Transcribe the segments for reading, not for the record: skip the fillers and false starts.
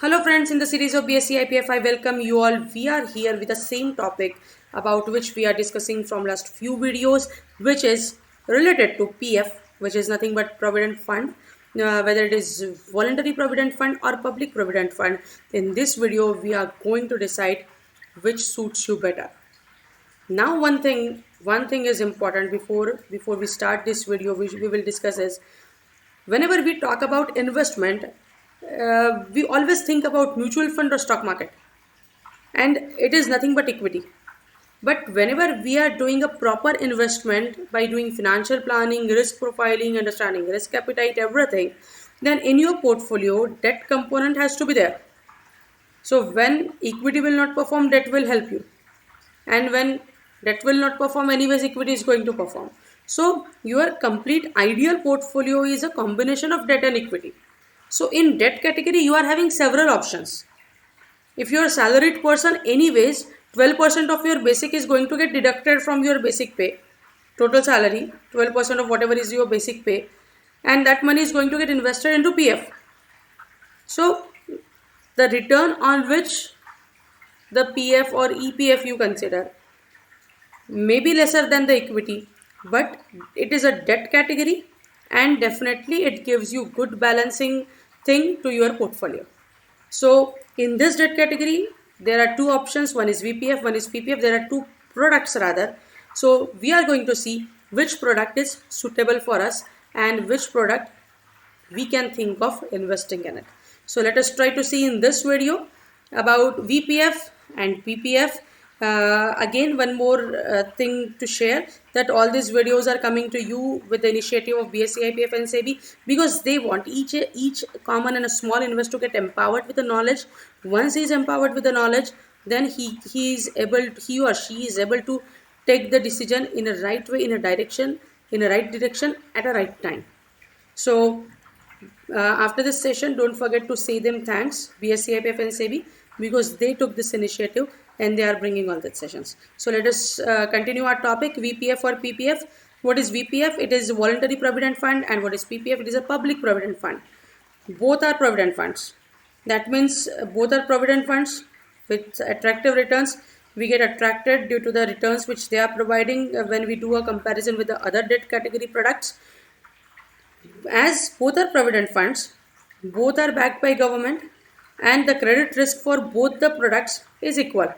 Hello friends, in the series of BSE IPF, I welcome you all. We are here with the same topic about which we are discussing from last few videos, which is related to PF, which is nothing but Provident Fund, whether it is voluntary Provident Fund or public Provident Fund. In this video, we are going to decide which suits you better. Now, one thing is important before we start this video, which we will discuss is whenever we talk about investment, we always think about mutual fund or stock market, and it is nothing but equity. But whenever we are doing a proper investment by doing financial planning, risk profiling, understanding risk appetite, everything, then in your portfolio, debt component has to be there. So when equity will not perform, debt will help you, and when debt will not perform, anyways equity is going to perform. So your complete ideal portfolio is a combination of debt and equity. So in debt category, you are having several options. If you are a salaried person, anyways 12% of your basic is going to get deducted from your basic pay, total salary 12% of whatever is your basic pay, and that money is going to get invested into PF. So the return on which the PF or EPF you consider may be lesser than the equity, but it is a debt category, and definitely it gives you good balancing thing to your portfolio. So in this debt category, there are two options. One is VPF, one is PPF. There are two products rather. So we are going to see which product is suitable for us and which product we can think of investing in it. So let us try to see in this video about VPF and PPF. Again, one more thing to share, that all these videos are coming to you with the initiative of BSE, IPF and SEBI, because they want each common and a small investor to get empowered with the knowledge. Once he is empowered with the knowledge, then he or she is able to take the decision in a right way, in a right direction at a right time. So after this session, don't forget to say them thanks, BSE, IPF and SEBI, because they took this initiative and they are bringing all the sessions. So let us continue our topic, VPF or PPF. What is VPF? It is voluntary provident fund, and what is PPF? It is a public provident fund. Both are provident funds. That means both are provident funds with attractive returns. We get attracted due to the returns which they are providing when we do a comparison with the other debt category products. As both are provident funds, both are backed by government, and the credit risk for both the products is equal.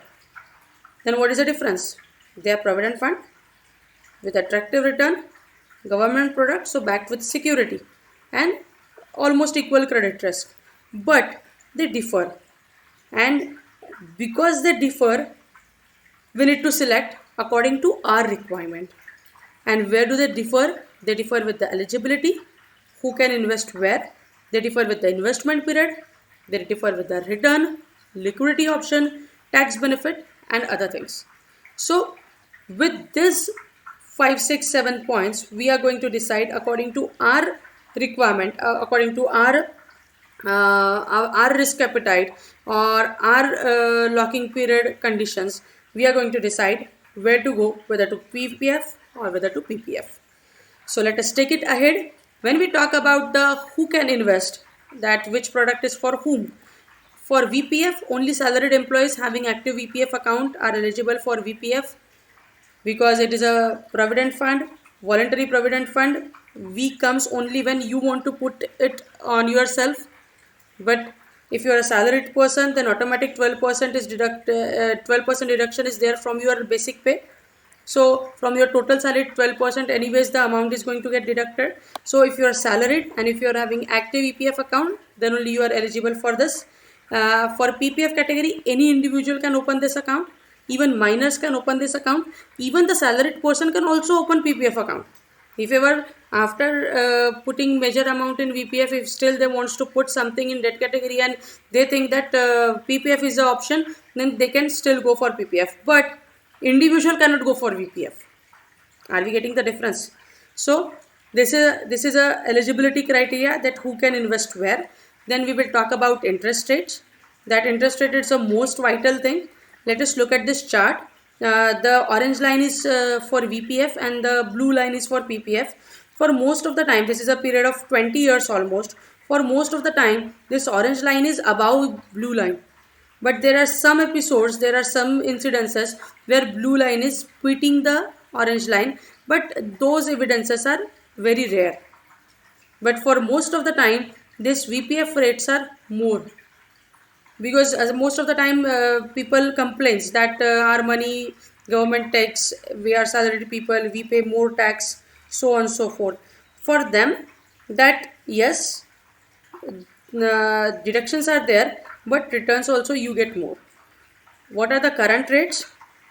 Then what is the difference? They are provident fund with attractive return, government product, so backed with security and almost equal credit risk. But they differ, and because they differ, we need to select according to our requirement. And where do they differ? They differ with the eligibility, who can invest where, they differ with the investment period, they differ with the return, liquidity option, tax benefit and other things. So with this 5, 6, 7 points, we are going to decide according to our requirement, according to our risk appetite or our locking period conditions. We are going to decide where to go, whether to PPF or whether to PPF. So let us take it ahead. When we talk about the who can invest, that which product is for whom. For VPF, only salaried employees having active VPF account are eligible for VPF, because it is a provident fund, voluntary provident fund. V comes only when you want to put it on yourself. But if you are a salaried person, then automatic 12% is 12% deduction is there from your basic pay. So from your total salary, 12% anyways the amount is going to get deducted. So if you are salaried and if you are having active EPF account, then only you are eligible for this. For PPF category, any individual can open this account. Even minors can open this account. Even the salaried person can also open PPF account. If ever after putting major amount in VPF, if still they wants to put something in debt category and they think that PPF is the option, then they can still go for PPF. But individual cannot go for VPF. Are we getting the difference? So this is a eligibility criteria, that who can invest where. Then we will talk about interest rates. That interest rate is the most vital thing. Let us look at this chart. The orange line is for VPF and the blue line is for PPF. For most of the time, this is a period of 20 years almost. For most of the time, this orange line is above blue line. But there are some episodes, there are some incidences where blue line is beating the orange line, but those evidences are very rare. But for most of the time, this VPF rates are more, because as most of the time people complains that our money government takes, we are salaried people, we pay more tax, so on and so forth. For them, that yes, deductions are there, but returns also you get more. What are the current rates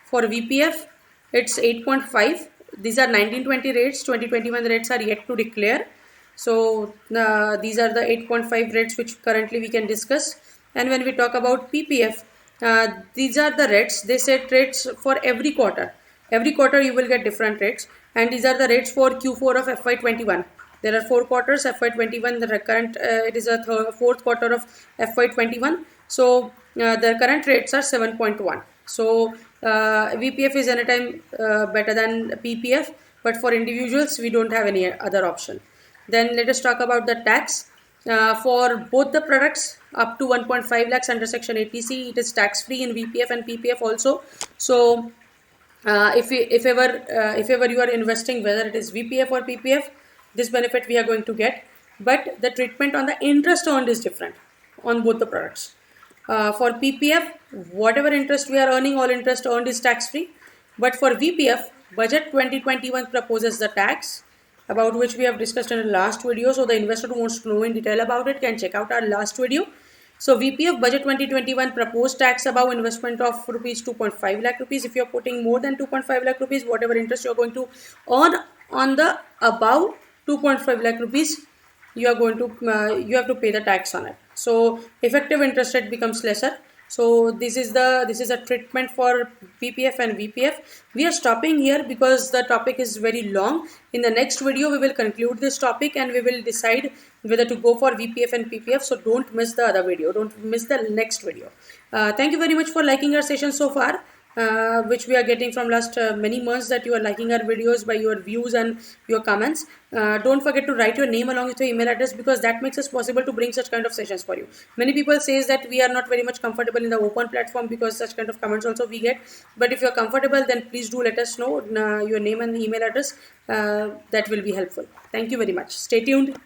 for VPF? It's 8.5. These are 1920 rates. 2021 rates are yet to declare. So these are the 8.5 rates which currently we can discuss. And when we talk about PPF, these are the rates. They set rates for every quarter. Every quarter you will get different rates, and these are the rates for Q4 of FY21. There are 4 quarters FY21. The current it is a fourth quarter of FY21. So the current rates are 7.1. So VPF is anytime better than PPF, but for individuals we don't have any other option. Then let us talk about the tax. For both the products up to 1.5 lakhs under section 80C, it is tax free in VPF and PPF also. So if ever you are investing, whether it is VPF or PPF, this benefit we are going to get, but the treatment on the interest earned is different on both the products. For PPF, whatever interest we are earning, all interest earned is tax free. But for VPF, budget 2021 proposes the tax, about which we have discussed in the last video. So the investor who wants to know in detail about it can check out our last video. So VPF budget 2021 proposed tax above investment of rupees 2.5 lakh rupees. If you are putting more than 2.5 lakh rupees, whatever interest you are going to earn on the above 2.5 lakh rupees, you are going to you have to pay the tax on it. So effective interest rate becomes lesser. So this is a treatment for PPF and VPF. We are stopping here because the topic is very long. In the next video, we will conclude this topic and we will decide whether to go for VPF and PPF. So don't miss the other video. Don't miss the next video. Thank you very much for liking our session so far. Which we are getting from last many months, that you are liking our videos by your views and your comments. Don't forget to write your name along with your email address, because that makes it possible to bring such kind of sessions for you. Many people says that we are not very much comfortable in the open platform because such kind of comments also we get. But if you are comfortable, then please do let us know your name and email address. That will be helpful. Thank you very much. Stay tuned.